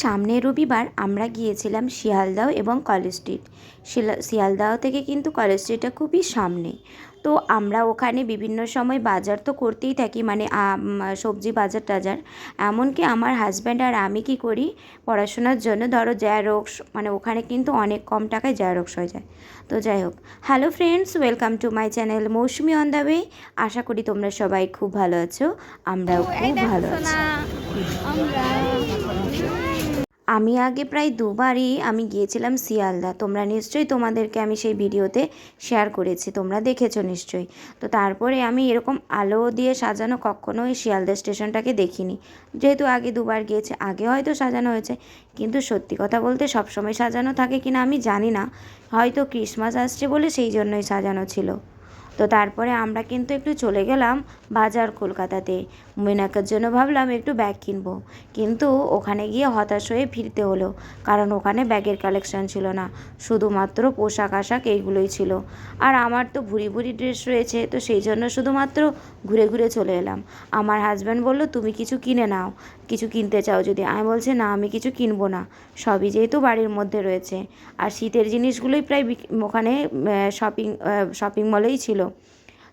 সামনের রবিবার আমরা গিয়েছিলাম শিয়ালদাহ এবং কলেজ স্ট্রিট। শিয়ালদাহ থেকে কিন্তু কলেজ স্ট্রিটটা খুবই সামনে। তো আমরা ওখানে বিভিন্ন সময় বাজার তো করতেই থাকি, মানে সবজি বাজার টাজার। এমনকি আমার হাজব্যান্ড আর আমি কী করি, পড়াশোনার জন্য ধরো জেরক্স, মানে ওখানে কিন্তু অনেক কম টাকায় জেরক্স হয়ে যায়। তো যাই হোক, hello friends, welcome to my channel Mousumi on the way. আশা করি তোমরা সবাই খুব ভালো আছো, আমরাও খুব ভালো আছি। আমি আগে প্রায় দুবারই আমি গিয়েছিলাম শিয়ালদা। তোমরা নিশ্চয়ই, তোমাদেরকে আমি সেই ভিডিওতে শেয়ার করেছি, তোমরা দেখেছো নিশ্চয়ই। তো তারপরে আমি এরকম আলো দিয়ে সাজানো কখনো ওই শিয়ালদা স্টেশনটাকে দেখিনি। যেহেতু আগে দুবার গিয়েছে, আগে হয়তো সাজানো হয়েছে, কিন্তু সত্যি কথা বলতে সবসময় সাজানো থাকে কিনা আমি জানি না। হয়তো ক্রিসমাস আসছে বলে সেই জন্যই সাজানো ছিল। তো তারপরে আমরা কিন্তু একটু চলে গেলাম বাজার কলকাতাতে। মৈনাকের জন্য ভাবলাম একটু ব্যাগ কিনবো, কিন্তু ওখানে গিয়ে হতাশ হয়ে ফিরতে হলো, কারণ ওখানে ব্যাগের কালেকশান ছিল না, শুধুমাত্র পোশাক আশাক এইগুলোই ছিল। আর আমার তো ভুরি ভুরি ড্রেস রয়েছে, তো সেই জন্য শুধুমাত্র ঘুরে ঘুরে চলে এলাম। আমার হাজব্যান্ড বলল, তুমি কিছু কিনে নাও, কিছু কিনতে চাও যদি। আমি বলছি না, আমি কিছু কিনবো না, সবই যেহেতু বাড়ির মধ্যে রয়েছে। আর শীতের জিনিসগুলোই প্রায় ওখানে শপিং মলেই ছিল।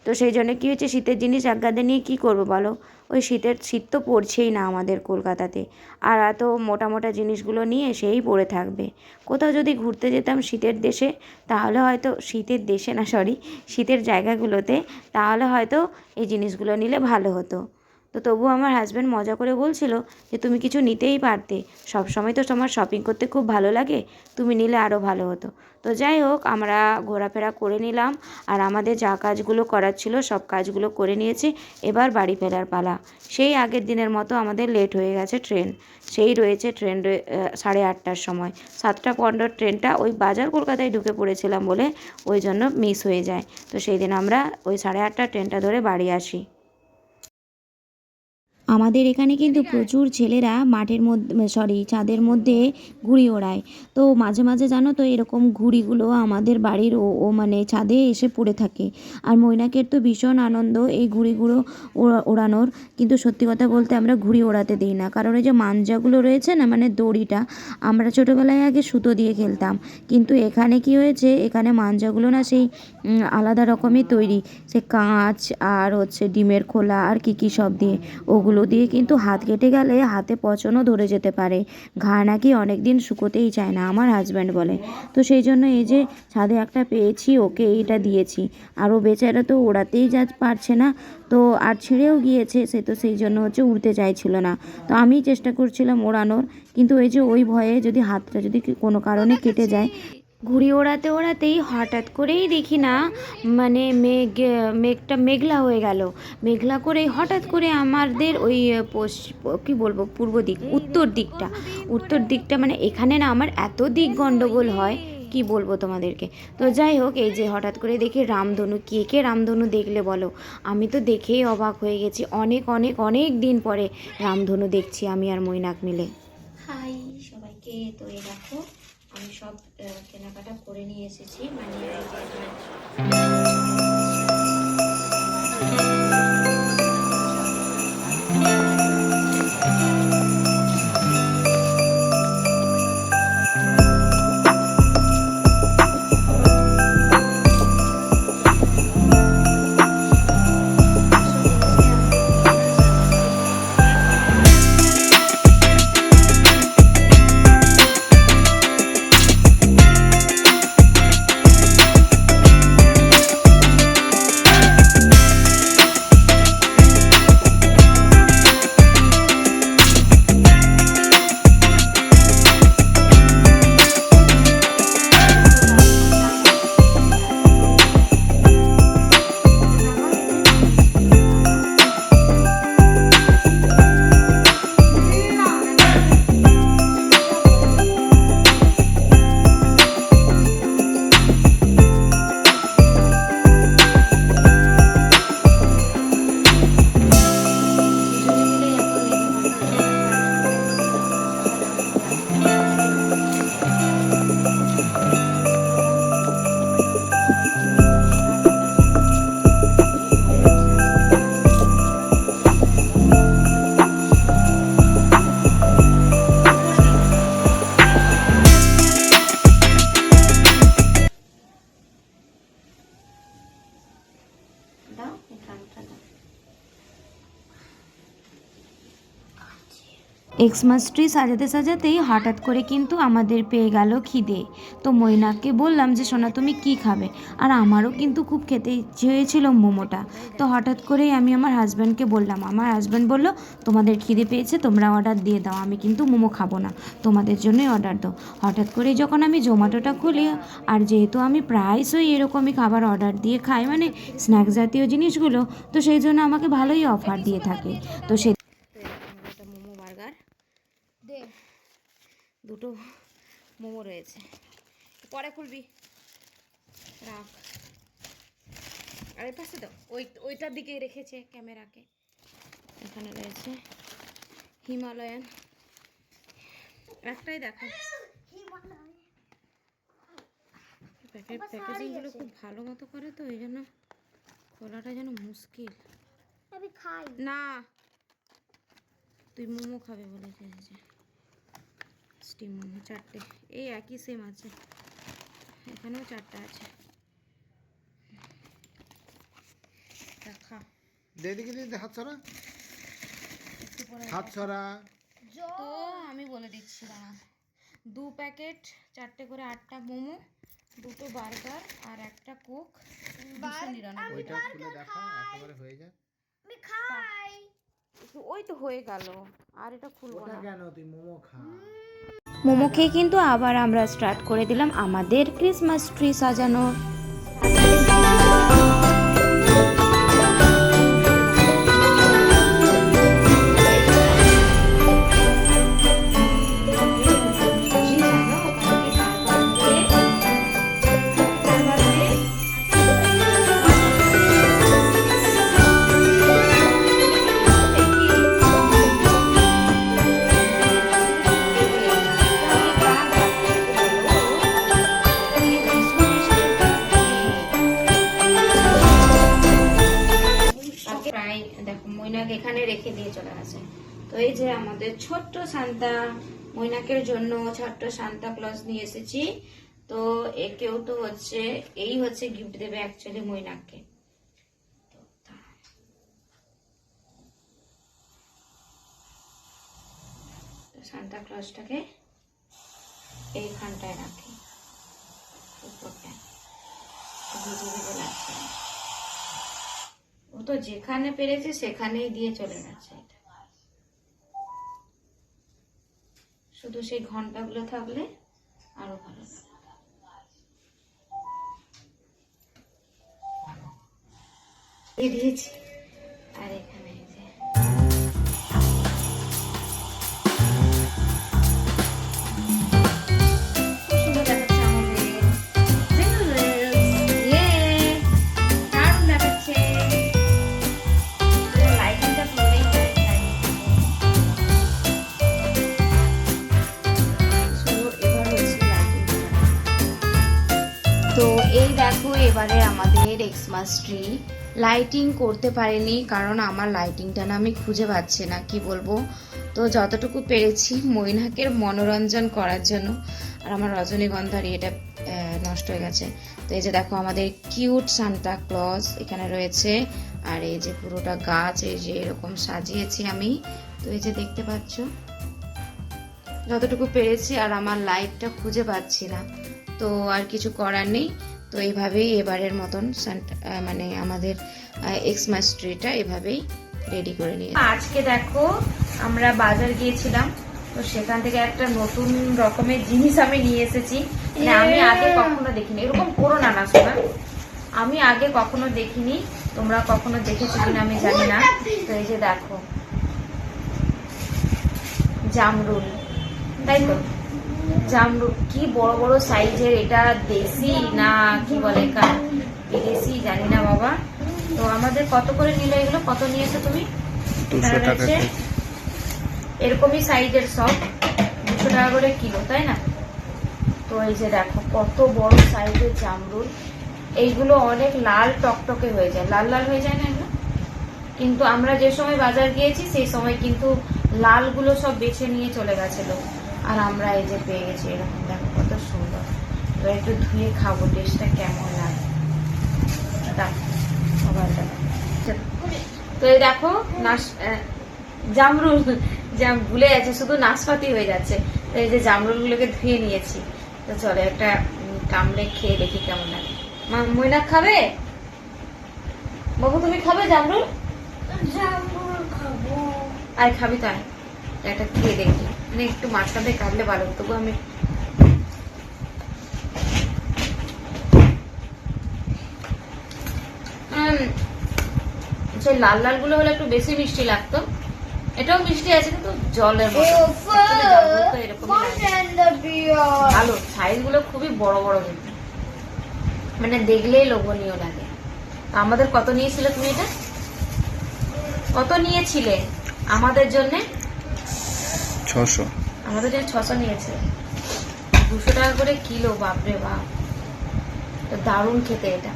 তো সেই জন্য কী হয়েছে, শীতের জিনিস একগাদে নিয়ে কী করবো বলো। ওই শীত তো পড়ছেই না আমাদের কলকাতাতে, আর এত মোটা মোটা জিনিসগুলো নিয়ে সেই পড়ে থাকবে। কোথাও যদি ঘুরতে যেতাম শীতের দেশে, তাহলে হয়তো, শীতের দেশে না সরি, শীতের জায়গাগুলোতে, তাহলে হয়তো এই জিনিসগুলো নিলে ভালো হতো। তো তবুও আমার হাজব্যান্ড মজা করে বলছিল যে তুমি কিছু নিতেই পারতে, সব সময় তো তোমার শপিং করতে খুব ভালো লাগে, তুমি নিলে আরও ভালো হতো। তো যাই হোক, আমরা ঘোরাফেরা করে নিলাম, আর আমাদের যা কাজগুলো করার ছিল সব কাজগুলো করে নিয়েছি। এবার বাড়ি ফেরার পালা। সেই আগের দিনের মতো আমাদের লেট হয়ে গেছে ট্রেন। সেই রয়েছে ট্রেন 8:30টার সময়, 7:15 ট্রেনটা। ওই বাজার কলকাতায় ঢুকে পড়েছিলাম বলে ওই জন্য মিস হয়ে যায়। তো সেই দিন আমরা ওই 8:30 ট্রেনটা ধরে বাড়ি আসি। আমাদের এখানে কিন্তু প্রচুর ছেলেরা মাঠের মধ্যে, ছাদের মধ্যে ঘুড়ি ওড়ায়। তো মাঝে মাঝে জানো তো, এরকম ঘুড়িগুলো আমাদের বাড়ির ও মানে ছাদে এসে পড়ে থাকে। আর মৈনাকের তো ভীষণ আনন্দ এই ঘুড়িগুলো ওড়ানোর। কিন্তু সত্যি কথা বলতে আমরা ঘুড়ি ওড়াতে দিই না, কারণ এই যে মাঞ্জাগুলো রয়েছে না, মানে দড়িটা, আমরা ছোটোবেলায় আগে সুতো দিয়ে খেলতাম, কিন্তু এখানে কি হয়েছে, এখানে মাঞ্জাগুলো না সেই আলাদা রকমের তৈরি, সে কাঁচ আর হচ্ছে ডিমের খোলা আর কী সব দিয়ে, ওগুলো দিয়ে কিন্তু হাত কেটে গেলে হাতে পচনও ধরে যেতে পারে। ঘা নাকি অনেক দিন শুকোতেই চায় না, আমার হাজব্যান্ড বলে। তো সেই জন্য এই যে ছাদে একটা পেয়েছি, ওকে এইটা দিয়েছি। আর ও বেচারা তো ওড়াতেই পারছে না, তো আর ছিঁড়েও গিয়েছে, সে তো সেই জন্য হচ্ছে উড়তে চাইছিল না। তো আমি চেষ্টা করছিলাম ওড়ানোর, কিন্তু এই যে ওই ভয়ে যদি হাতটা যদি কোনো কারণে কেটে যায়। ঘুড়ি ওড়াতে ওড়াতেই হঠাৎ করেই দেখি না, মানে মেঘটা মেঘলা হয়ে গেল। মেঘলা করেই হঠাৎ করে আমাদের ওই কী বলবো, উত্তর দিকটা মানে এখানে না আমার এত দিক গণ্ডগোল হয়, কি বলবো তোমাদেরকে। তো যাই হোক, এই যে হঠাৎ করে দেখি রামধনু। কে রামধনু দেখলে বলো? আমি তো দেখেই অবাক হয়ে গেছি, অনেক অনেক অনেক দিন পরে রামধনু দেখছি আমি আর মৈনাক মিলে। হাই সবাইকে, তো এই দেখো আমি সব কেনাকাটা করে নিয়ে এসেছি, মানে এক্সমাস ট্রি সাজাতে সাজাতেই হঠাৎ করে কিন্তু আমাদের পেয়ে গেল খিদে। তো মৈনাককে বললাম যে সোনা তুমি কি খাবে, আর আমারও কিন্তু খুব খেতে ইচ্ছে হয়েছিল মোমোটা। তো হঠাৎ করেই আমি আমার হাজব্যান্ডকে বললাম, আমার হাজব্যান্ড বলল তোমাদের খিদে পেয়েছে তোমরা অর্ডার দিয়ে দাও, আমি কিন্তু মোমো খাবো না, তোমাদের জন্যই অর্ডার দাও। হঠাৎ করেই যখন আমি জোম্যাটোটা খুলি, আর যেহেতু আমি প্রায়শই এরকমই খাবার অর্ডার দিয়ে খাই, মানে স্ন্যাক্স জাতীয় জিনিসগুলো, তো সেই জন্য আমাকে ভালোই অফার দিয়ে থাকে। তো সেই মোমো বার্গার দুটো মোমো রয়েছে, পরে খুলবি রাখ। আর এই পাশে তো ওইটার দিকে রেখেছে ক্যামেরাকে। এখানে রয়েছে হিমালয়ান, একটাই দেখো। প্যাকেজিংগুলো খুব ভালো মতো করে, তো ওই জন্য খোলাটা যেন মুশকিল। আমি খাই না, তুই মোমো খাবে বলে চেয়েছে। স্টিম মোমো 4টে, এই একই সেম আছে, এখানেও 4টা আছে। খা দিদি হাত ছড়া, হাত ছড়া। তো আমি বলে দিচ্ছি দাঁড়া, 2 প্যাকেট 4টে করে 8টা মোমো, 2টো বার্গার আর একটা কোক, 299। ওইটা খুলে দেখো একেবারে হয়ে যায়। আমি খাই। ওই তো হয়ে গেল, আর এটা খুলবো না। কেন তুই মোমো খা। মোমো খেয়ে কিন্তু আবার আমরা স্টার্ট করে দিলাম আমাদের ক্রিসমাস ট্রি সাজানো। দেখো মৈনাক এখানে রেখে দিয়ে চলে আসে। তো এই যে আমাদের ছোট্ট সান্তা, মৈনাকের জন্য ছোট্ট সান্তা ক্লজ নিয়ে এসেছি। তো একেও তো হচ্ছে এই হচ্ছে গিফট দেবে অ্যাকচুয়ালি মৈনাককে। সান্তা ক্লজটাকে এইখানটায় রাখি, উপরটায় ভিজে ভিজে লাগছে। ও তো যেখানে পেরেছে সেখানেই দিয়ে চলে গেছে। এটা শুধু সেই ঘন্টাগুলো থাকলে আরো ভালো লাগে। দিয়েছি আর এখানে তো এই দেখো এবারে আমাদের এক্সমাস ট্রি লাইটিং করতে পারিনি, কারণ আমার লাইটিংটা না আমি খুঁজে পাচ্ছি না, কি বলবো। তো যতটুকু পেরেছি মৈনাকের মনোরঞ্জন করার জন্য। আর আমার রজনীগন্ধার এটা নষ্ট হয়ে গেছে। তো এই যে দেখো আমাদের কিউট সান্তা ক্লজ এখানে রয়েছে, আর এই যে পুরোটা গাছ এই যে এরকম সাজিয়েছি আমি। তো এই যে দেখতে পাচ্ছ যতটুকু পেরেছি, আর আমার লাইটটা খুঁজে পাচ্ছি না, তো আর কিছু করার নেই। তো এইভাবেই এবারের মতন মানে আমাদের এক্সমাস ট্রিটা এভাবেই রেডি করে নিয়ে। আজকে দেখো আমরা বাজার গিয়েছিলাম, তো সেখান থেকে একটা নতুন রকমের জিনিস আমি নিয়ে এসেছি। মানে আমি আগে কখনো দেখিনি, এরকম করো না না শোনা, আমি আগে কখনো দেখিনি, তোমরা কখনো দেখেছো কিনা আমি জানি না। তো এই যে দেখো জামরুল, তাই তো জামরুল কি বড় বড় সাইজের, এটা দেশি না কি বলে বিদেশি জানি না বাবা। তো আমাদের কত করে নিল এগুলো, কত নিয়েছো তুমি? এরকমই সাইজের সব 200 টাকা করে কিলো, তাই না? তো এই যে দেখো কত বড় সাইজের জামরুল, এইগুলো অনেক লাল টকটকে হয়ে যায়, লাল লাল হয়ে যায় না এগুলো, কিন্তু আমরা যে সময় বাজার গিয়েছি সেই সময় কিন্তু লালগুলো সব বেছে নিয়ে চলে গেছিল, আর আমরা এই যে পেয়ে গেছি এরকম। দেখো কত সুন্দর, তো একটু ধুয়ে খাবো, টেস্টটা কেমন লাগে। তো এই দেখো জামরুল যে আমি ভুলে যাচ্ছি, শুধু নাশপাতি হয়ে যাচ্ছে। তো এই যে জামরুলগুলোকে ধুয়ে নিয়েছি। তো চলো একটা কামড়ে খেয়ে দেখি কেমন লাগে। ময়না খাবে? বাবু তুমি খাবে জামরুল? জামরুল খাবো। আর খাবি তো? একটা খেয়ে দেখি, মানে একটু মাঝখান থেকে কাটলে ভালো, তবু আমি সেই লাল লাল গুলো হলে একটু বেশি মিষ্টি লাগতো। এটাও মিষ্টি আছে কিন্তু জলের মতো। Actually জামরুল তো এরকমই লাগে। ভালো, সাইজ গুলো খুবই বড় বড় কিন্তু, মানে দেখলেই লোভনীয় লাগে। আমাদের কত নিয়েছিলে তুমি এটা? কত নিয়েছিলে আমাদের জন্য? 600। আমাদের জন্য 600 নিয়েছে। 200 টাকা করে কিলো, বাপরে বাপ। তো দারুণ খেতে এটা।